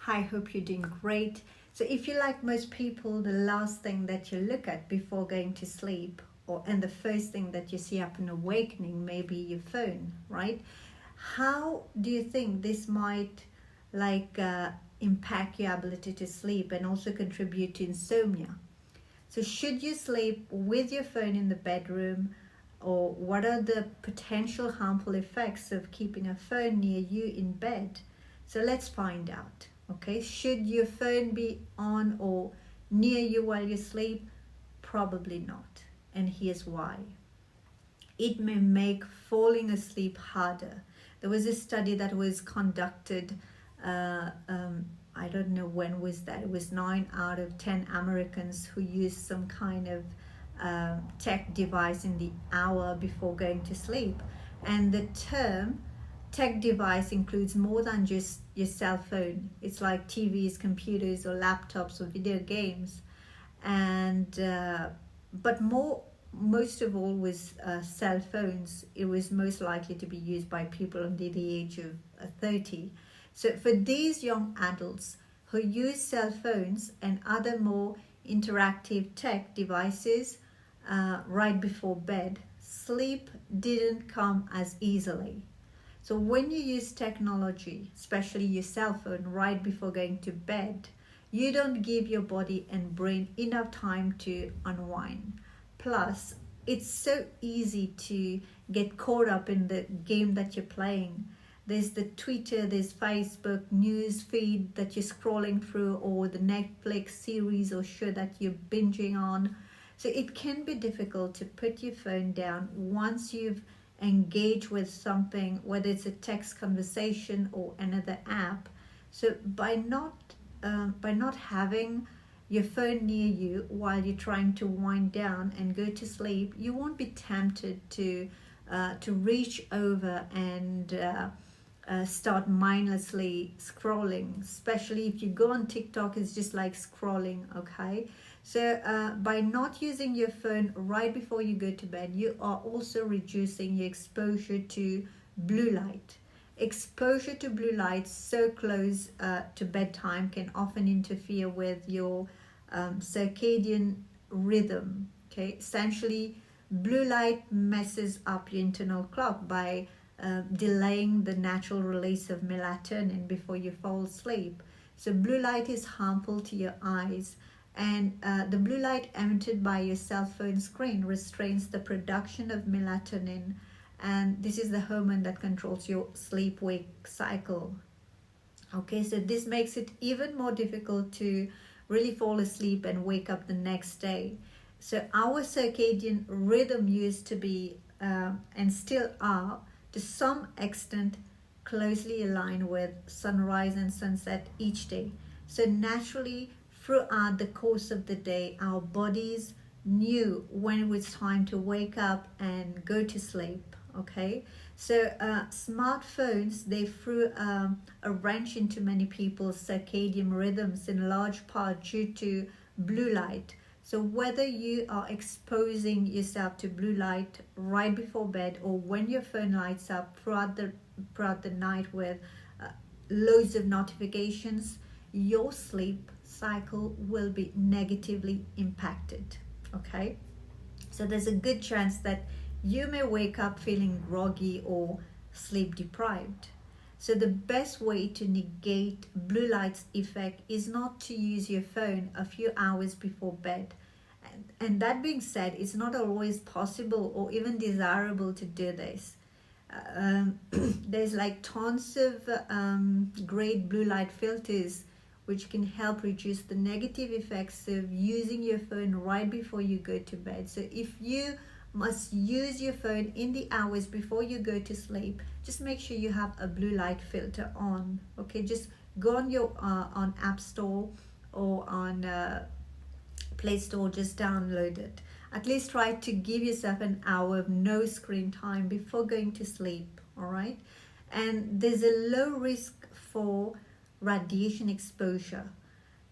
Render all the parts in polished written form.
Hi, hope you're doing great. So, if you like most people, the last thing that you look at before going to sleep, and the first thing that you see upon awakening, may be your phone, right? How do you think this might like impact your ability to sleep and also contribute to insomnia? So, should you sleep with your phone in the bedroom, or what are the potential harmful effects of keeping a phone near you in bed? So, let's find out. Okay, should your phone be on or near you while you sleep? Probably not. And here's why. It may make falling asleep harder. There was a study that was conducted, I don't know when was that. It was 9 out of 10 Americans who used some kind of tech device in the hour before going to sleep. And the term tech device includes more than just your cell phone. It's like TVs, computers, or laptops, or video games. And but most of all was cell phones. It was most likely to be used by people under the age of 30. So for these young adults who use cell phones and other more interactive tech devices right before bed, sleep didn't come as easily. So when you use technology, especially your cell phone, right before going to bed, you don't give your body and brain enough time to unwind. Plus, it's so easy to get caught up in the game that you're playing. There's the Twitter, there's Facebook news feed that you're scrolling through, or the Netflix series or show that you're binging on. So it can be difficult to put your phone down once you've engaged with something, whether it's a text conversation or another app. So by not having your phone near you while you're trying to wind down and go to sleep, you won't be tempted to reach over and start mindlessly scrolling. Especially if you go on TikTok, it's just like scrolling. Okay, so by not using your phone right before you go to bed, you are also reducing your exposure to blue light. Exposure to blue light so close to bedtime can often interfere with your circadian rhythm. Okay, essentially, blue light messes up your internal clock by delaying the natural release of melatonin before you fall asleep. So, blue light is harmful to your eyes, and the blue light emitted by your cell phone screen restrains the production of melatonin, and this is the hormone that controls your sleep wake cycle. Okay, so this makes it even more difficult to really fall asleep and wake up the next day. So, our circadian rhythm used to be and still are to some extent closely aligned with sunrise and sunset each day. So, naturally, throughout the course of the day, our bodies knew when it was time to wake up and go to sleep. Okay, so smartphones, they threw a wrench into many people's circadian rhythms in large part due to blue light. So whether you are exposing yourself to blue light right before bed, or when your phone lights up throughout the night with loads of notifications, your sleep cycle will be negatively impacted. Okay, so there's a good chance that you may wake up feeling groggy or sleep deprived. So the best way to negate blue light's effect is not to use your phone a few hours before bed. And that being said, it's not always possible or even desirable to do this. There's like tons of great blue light filters which can help reduce the negative effects of using your phone right before you go to bed. So if you must use your phone in the hours before you go to sleep, just make sure you have a blue light filter on. Okay, just go on your on App Store or on Play Store, just download it. At least try to give yourself an hour of no screen time before going to sleep. All right, and there's a low risk for radiation exposure.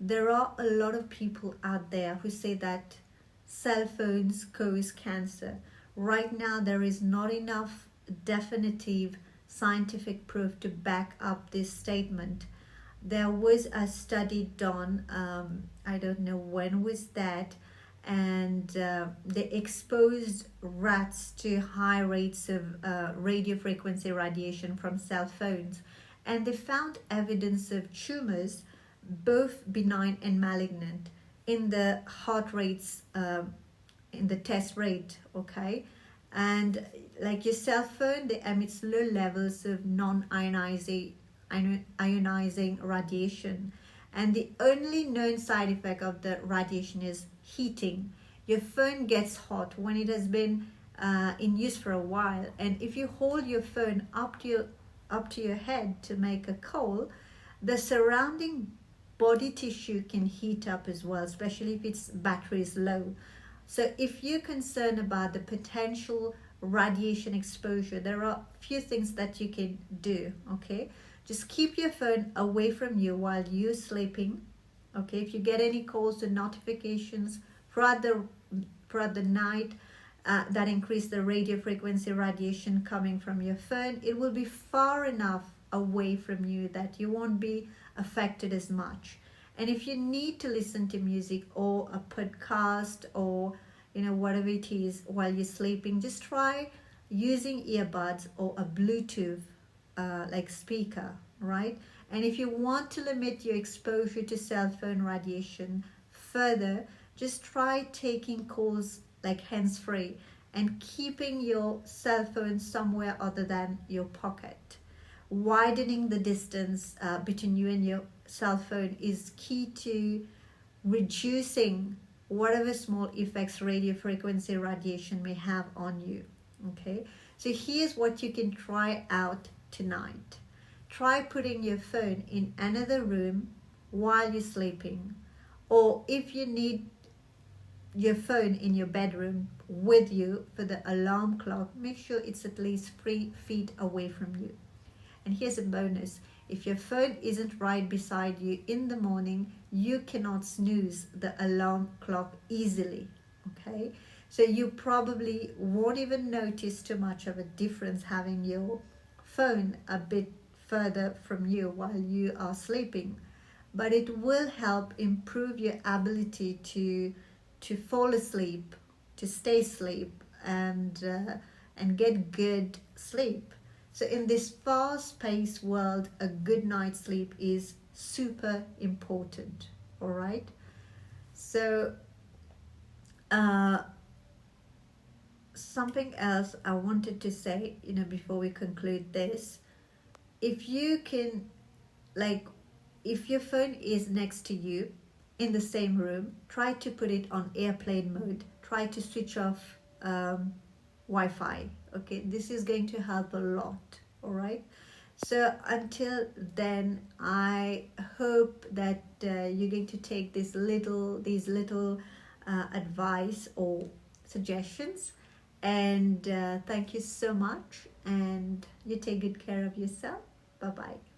There are a lot of people out there who say that cell phones cause cancer. Right now, there is not enough definitive scientific proof to back up this statement. there was a study done, I don't know when was that, and they exposed rats to high rates of radio frequency radiation from cell phones, and they found evidence of tumors, both benign and malignant, in the heart rates, in the test rate. Okay, and like your cell phone, they emit low levels of ionizing radiation, and the only known side effect of the radiation is heating. Your phone gets hot when it has been in use for a while, and if you hold your phone up to your head to make a call, the surrounding body tissue can heat up as well, especially if its battery is low. So if you're concerned about the potential radiation exposure, there are a few things that you can do. Okay, just keep your phone away from you while you're sleeping. Okay, if you get any calls or notifications throughout the night that increase the radio frequency radiation coming from your phone, it will be far enough away from you that you won't be affected as much. And if you need to listen to music or a podcast or whatever it is while you're sleeping, just try using earbuds or a Bluetooth like speaker, right? And if you want to limit your exposure to cell phone radiation further, just try taking calls like hands-free and keeping your cell phone somewhere other than your pocket. Widening the distance between you and your cell phone is key to reducing whatever small effects radio frequency radiation may have on you. Okay, so here's what you can try out tonight. Try putting your phone in another room while you're sleeping, or if you need your phone in your bedroom with you for the alarm clock, make sure it's at least 3 feet away from you. And here's a bonus: if your phone isn't right beside you in the morning, you cannot snooze the alarm clock easily. Okay, so you probably won't even notice too much of a difference having your phone a bit further from you while you are sleeping, but it will help improve your ability to fall asleep, to stay asleep, and get good sleep. So in this fast-paced world, a good night's sleep is super important. All right. So something else I wanted to say, before we conclude this, if you can, if your phone is next to you in the same room, try to put it on airplane mode. Try to switch off Wi-Fi. Okay, this is going to help a lot. All right. So until then, I hope that you're going to take these little advice or suggestions, and thank you so much, and you take good care of yourself. Bye bye.